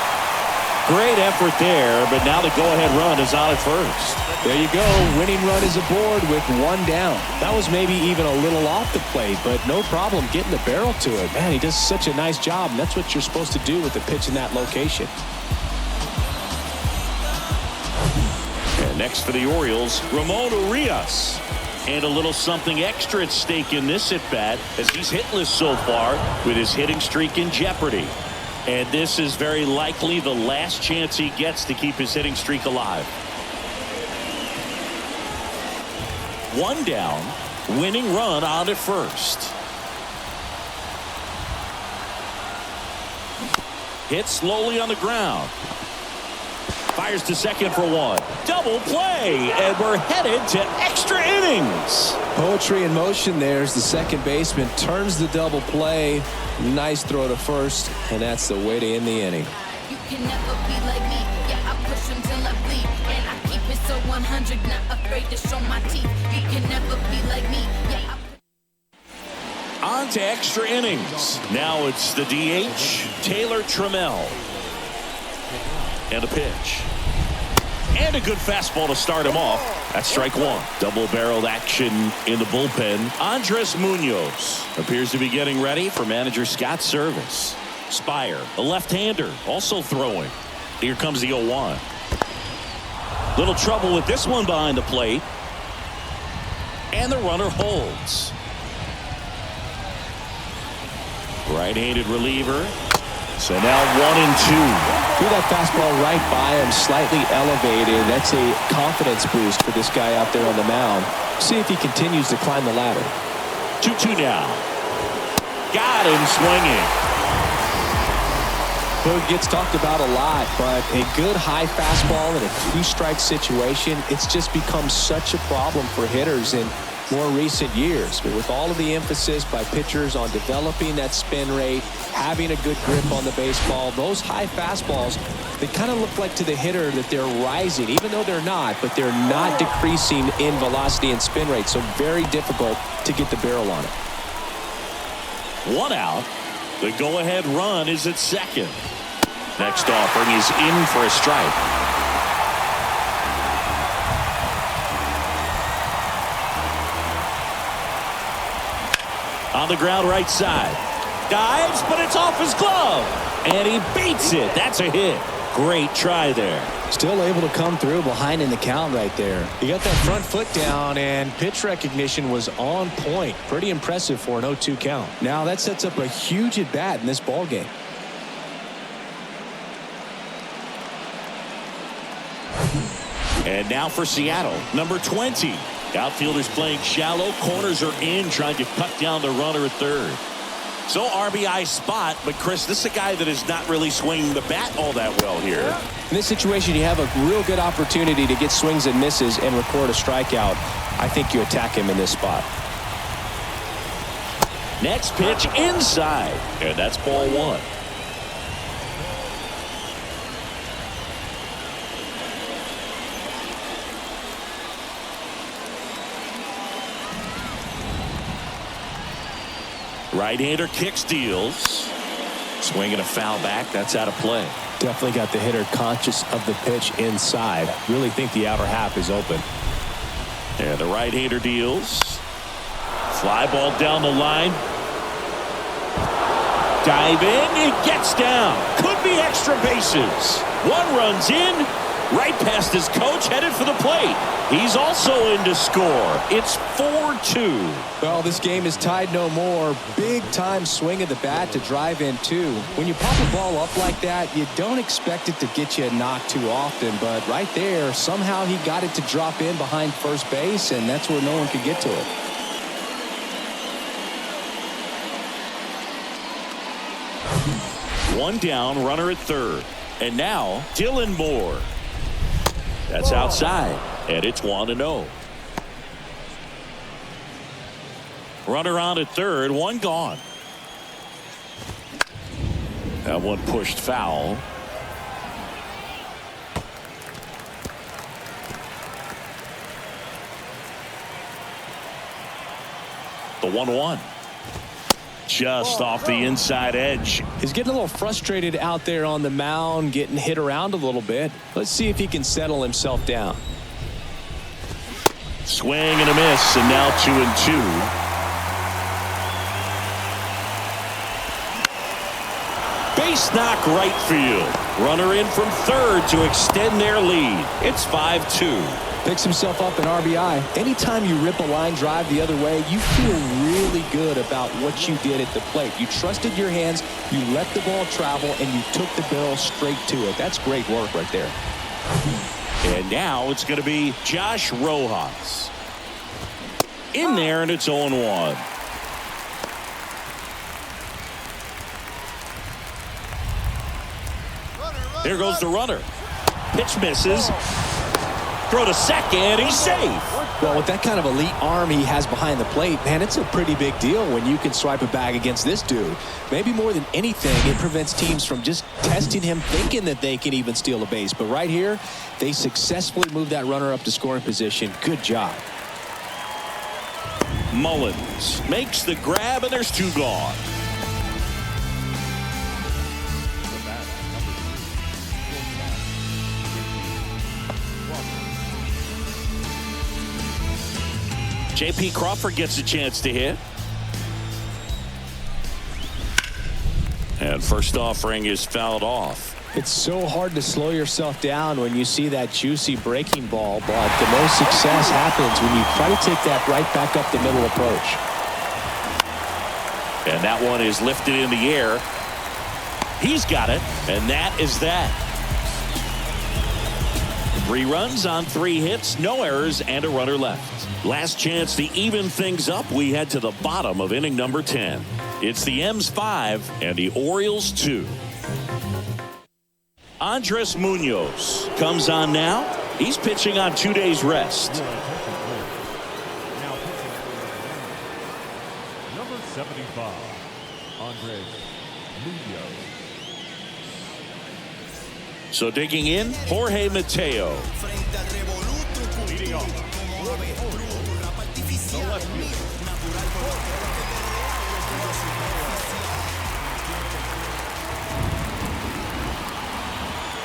Great effort there, but now the go-ahead run is on at first. There you go. Winning run is aboard with 1 down. That was maybe even a little off the plate, but no problem getting the barrel to it. Man, he does such a nice job, and that's what you're supposed to do with the pitch in that location. And next for the Orioles, Ramon Urias. And a little something extra at stake in this at-bat as he's hitless so far with his hitting streak in jeopardy. And this is very likely the last chance he gets to keep his hitting streak alive. 1 down, winning run on at first. Hit slowly on the ground. Fires to second for 1. Double play, and we're headed to extra innings. Poetry in motion there as the second baseman turns the double play. Nice throw to first, and that's the way to end the inning. You can never be like me. Yeah, I push him till I bleed. And I keep it so 100, not afraid to show my teeth. You can never be like me. Yeah, On to extra innings. Now it's the DH, Taylor Trammell. And a pitch. And a good fastball to start him off. That's strike 1. Double-barreled action in the bullpen. Andres Munoz appears to be getting ready for manager Scott's service. Spire, a left-hander, also throwing. Here comes the 0-1. Little trouble with this one behind the plate. And the runner holds. Right-handed reliever. So now 1-2. Threw that fastball right by him, slightly elevated. That's a confidence boost for this guy out there on the mound. See if he continues to climb the ladder. 2-2 now. Got him swinging. Well, it gets talked about a lot, but a good high fastball in a 2-strike situation, it's just become such a problem for hitters in more recent years. But with all of the emphasis by pitchers on developing that spin rate, having a good grip on the baseball, those high fastballs, they kind of look like to the hitter that they're rising, even though they're not, but they're not decreasing in velocity and spin rate. So very difficult to get the barrel on it. 1 out. The go-ahead run is at second. Next offering is in for a strike. On the ground right side. Dives, but it's off his glove. And he beats it. That's a hit. Great try there. Still able to come through behind in the count right there. He got that front foot down, and pitch recognition was on point. Pretty impressive for an 0-2 count. Now that sets up a huge at bat in this ball game. And now for Seattle, number 20. Outfielders playing shallow. Corners are in, trying to cut down the runner at third. So RBI spot, but Chris, this is a guy that is not really swinging the bat all that well here. In this situation, you have a real good opportunity to get swings and misses and record a strikeout. I think you attack him in this spot. Next pitch inside, and that's ball one. Right-hander kicks, deals. Swinging a foul back. That's out of play. Definitely got the hitter conscious of the pitch inside. Really think the outer half is open. And the right-hander deals. Fly ball down the line. Diving. It gets down. Could be extra bases. One runs in. Right past his coach, headed for the plate. He's also in to score. It's 4-2. Well, this game is tied no more. Big time swing of the bat to drive in two. When you pop a ball up like that, you don't expect it to get you a knock too often. But right there, somehow he got it to drop in behind first base, and that's where no one could get to it. One down, runner at third. And now, Dylan Moore. That's outside, and it's 1-0. Runner on at third, one gone. That one pushed foul. The 1-1. Just off the inside edge. He's getting a little frustrated out there on the mound, getting hit around a little bit. Let's see if he can settle himself down. Swing and a miss, and now 2-2. Base knock right field. Runner in from third to extend their lead. It's 5-2. Picks himself up an RBI. Anytime you rip a line drive the other way, you feel really good about what you did at the plate. You trusted your hands, you let the ball travel, and you took the barrel straight to it. That's great work right there. And now it's going to be Josh Rojas. In there, and it's 0-1. There goes the runner. Pitch misses. Throw to second. He's safe. Well, with that kind of elite arm he has behind the plate, man, it's a pretty big deal when you can swipe a bag against this dude. Maybe more than anything, it prevents teams from just testing him, thinking that they can even steal a base. But right here, they successfully moved that runner up to scoring position. Good job. Mullins makes the grab, and there's two gone. J.P. Crawford gets a chance to hit. And first offering is fouled off. It's so hard to slow yourself down when you see that juicy breaking ball, but the most success happens when you try to take that right back up the middle approach. And that one is lifted in the air. He's got it, and that is that. 3 runs on 3 hits, no errors, and a runner left. Last chance to even things up. We head to the bottom of inning number 10. It's the M's 5 and the Orioles 2. Andres Munoz comes on now. He's pitching on 2 days rest. Number 75, Andres Munoz. So digging in, Jorge Mateo. Leading off, the left fielder.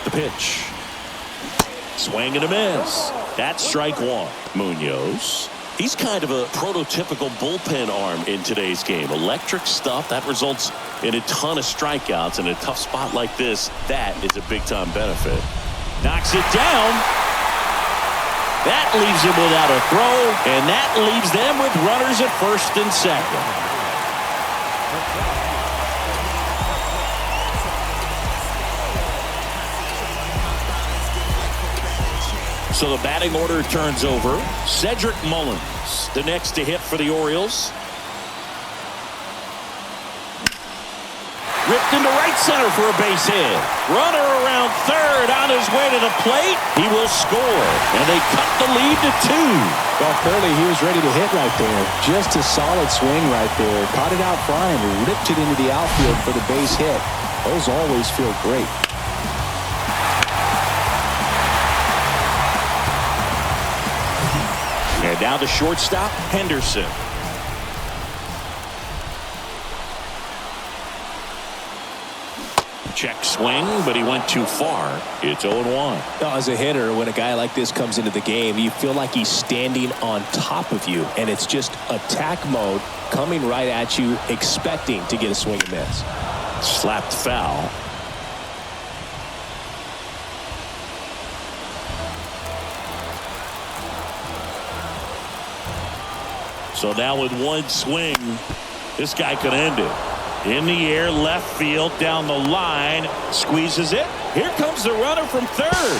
The pitch. Swing and a miss. That's strike one. Munoz He's kind of a prototypical bullpen arm in today's game. Electric stuff that results in a ton of strikeouts. In a tough spot like this, that is a big-time benefit. Knocks it down. That leaves him without a throw, and that leaves them with runners at first and second. So the batting order turns over. Cedric Mullins, the next to hit for the Orioles. Ripped into right center for a base hit. Runner around third on his way to the plate. He will score, and they cut the lead to 2. Well, clearly he was ready to hit right there. Just a solid swing right there. Caught it out front and ripped it into the outfield for the base hit. Those always feel great. And now the shortstop, Henderson. Check swing, but he went too far. It's 0-1. As a hitter, when a guy like this comes into the game, you feel like he's standing on top of you, and it's just attack mode coming right at you, expecting to get a swing and miss. Slapped foul. So now with one swing, this guy could end it. In the air, left field, down the line, squeezes it. Here comes the runner from third.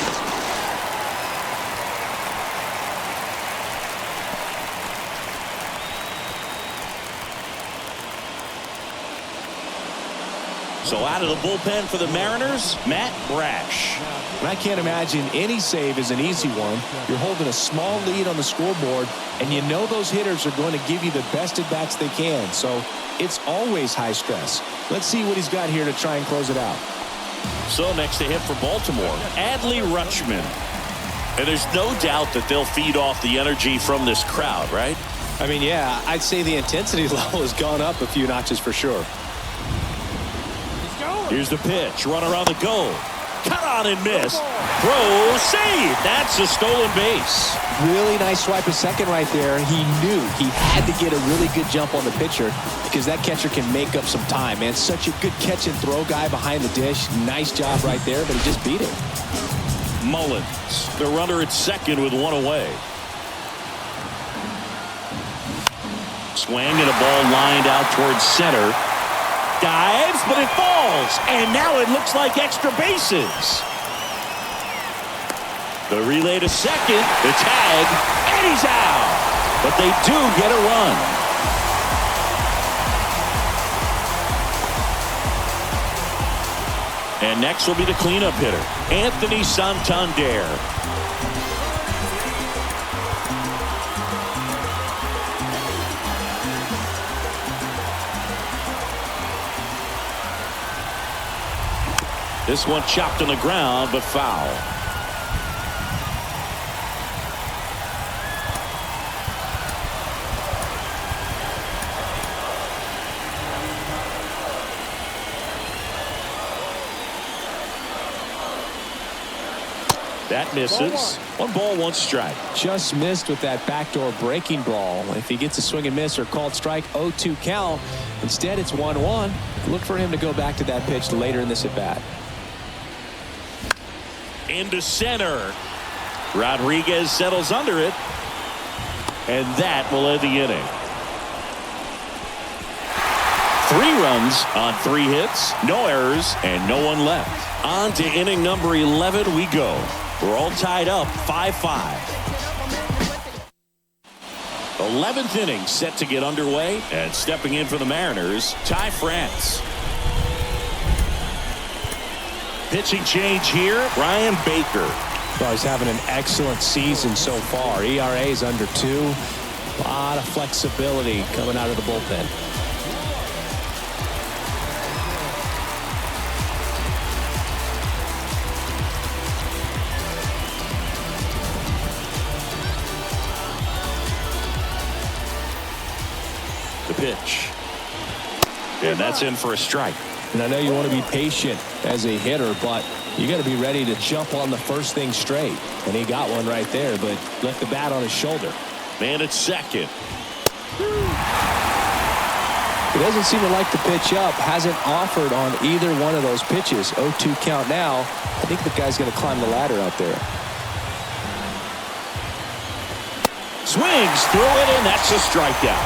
So out of the bullpen for the Mariners, Matt Brash. And I can't imagine any save is an easy one. You're holding a small lead on the scoreboard, and you know those hitters are going to give you the best at-bats they can. So it's always high stress. Let's see what he's got here to try and close it out. So next to hit for Baltimore, Adley Rutschman. And there's no doubt that they'll feed off the energy from this crowd, right? I mean, yeah, I'd say the intensity level has gone up a few notches for sure. Here's the pitch. Runner on the go. Cut on and miss. Throw, save. That's a stolen base. Really nice swipe at second right there. He knew he had to get a really good jump on the pitcher because that catcher can make up some time, man. Such a good catch and throw guy behind the dish. Nice job right there, but he just beat it. Mullins, the runner at second with one away. Swing and a ball lined out towards center. Dives, but it falls, and now it looks like extra bases. The relay to second, the tag, and he's out. But they do get a run. And next will be the cleanup hitter, Anthony Santander. This one chopped on the ground, but foul. That misses. 1 ball, 1 strike. Just missed with that backdoor breaking ball. If he gets a swing and miss or called strike, 0-2 count. Instead, it's 1-1. Look for him to go back to that pitch later in this at bat. Into center. Rodriguez settles under it. And that will end the inning. 3 runs on 3 hits, no errors, and no one left. On to inning number 11 we go. We're all tied up 5-5. 11th inning set to get underway, and stepping in for the Mariners, Ty France. Pitching change here, Ryan Baker. Well, he's having an excellent season so far. ERA is under 2. A lot of flexibility coming out of the bullpen. The pitch. And that's in for a strike. And I know you want to be patient as a hitter, but you got to be ready to jump on the first thing straight. And he got one right there, but left the bat on his shoulder. Man at second. He doesn't seem to like the pitch up. Hasn't offered on either one of those pitches. 0-2 count now. I think the guy's going to climb the ladder out there. Swings through it, and that's a strikeout.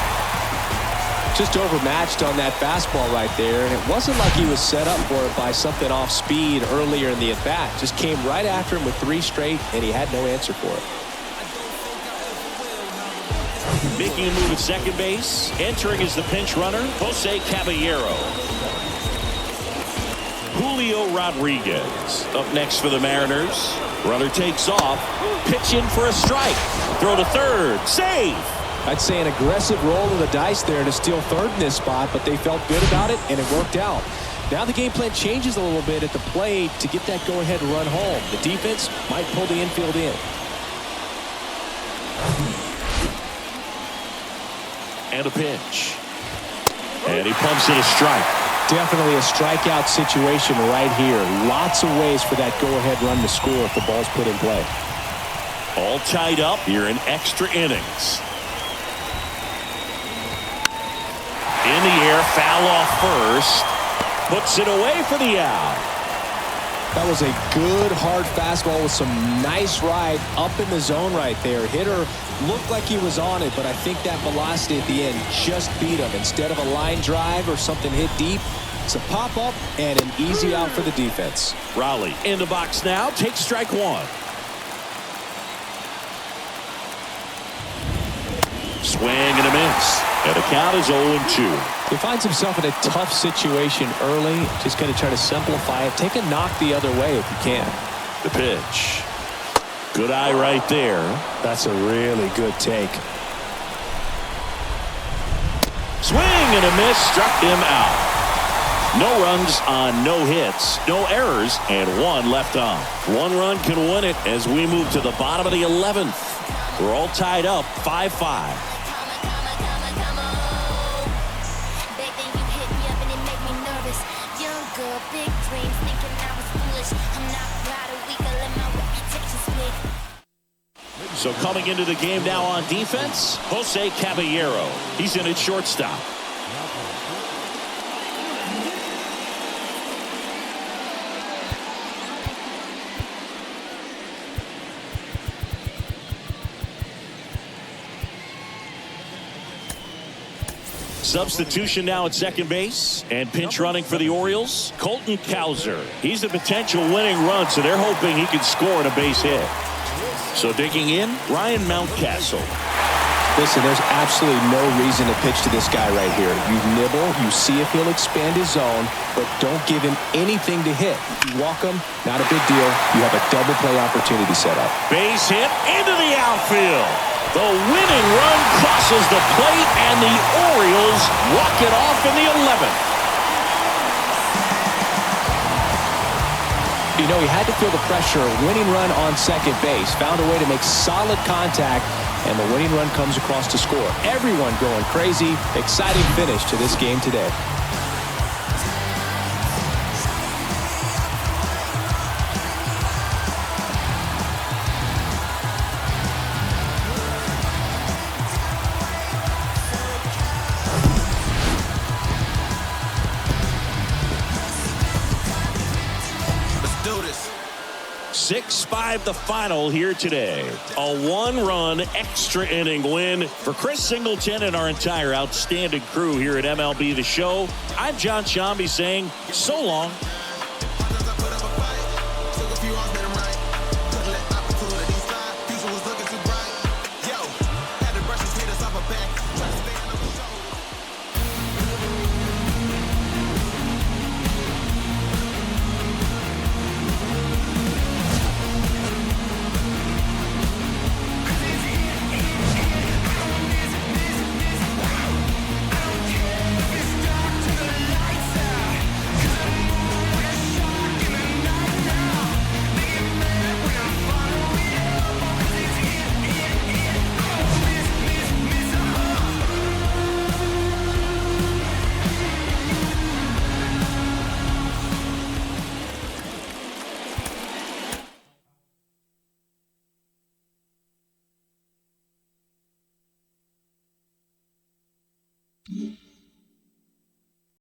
Just overmatched on that fastball right there, and it wasn't like he was set up for it by something off speed earlier in the at-bat. Just came right after him with 3 straight, and he had no answer for it. Making a move at second base. Entering is the pinch runner, Jose Caballero. Julio Rodriguez up next for the Mariners. Runner takes off. Pitch in for a strike. Throw to third. Save. I'd say an aggressive roll of the dice there to steal third in this spot, but they felt good about it, and it worked out. Now the game plan changes a little bit at the plate to get that go-ahead run home. The defense might pull the infield in. And a pitch. And he pumps it a strike. Definitely a strikeout situation right here. Lots of ways for that go-ahead run to score if the ball's put in play. All tied up here in extra innings. In the air, foul off first. Puts it away for the out. That was a good hard fastball with some nice ride up in the zone right there. Hitter looked like he was on it, but I think that velocity at the end just beat him. Instead of a line drive or something hit deep, it's a pop-up and an easy out for the defense. Raleigh in the box now. Takes strike one. Swing and a miss. And the count is 0-2. He finds himself in a tough situation early. Just going to try to simplify it. Take a knock the other way if you can. The pitch. Good eye right there. That's a really good take. Swing and a miss. Struck him out. No runs on no hits, no errors, and 1 left on. 1 run can win it as we move to the bottom of the 11th. We're all tied up 5-5. So coming into the game now on defense, Jose Caballero. He's in at shortstop. Substitution now at second base, and pinch running for the Orioles, Colton Cowser. He's a potential winning run, so they're hoping he can score on a base hit. So digging in, Ryan Mountcastle. Listen, there's absolutely no reason to pitch to this guy right here. You nibble, you see if he'll expand his zone, but don't give him anything to hit. If you walk him, not a big deal. You have a double play opportunity set up. Base hit into the outfield. The winning run crosses the plate, and the Orioles walk it off in the 11th. You know, he had to feel the pressure. Winning run on second base. Found a way to make solid contact, and the winning run comes across to score. Everyone going crazy. Exciting finish to this game today. Let's do this. 6-5 the final here today. A 1-run extra inning win for Chris Singleton and our entire outstanding crew here at MLB The Show. I'm John Shambi saying so long. Yeah.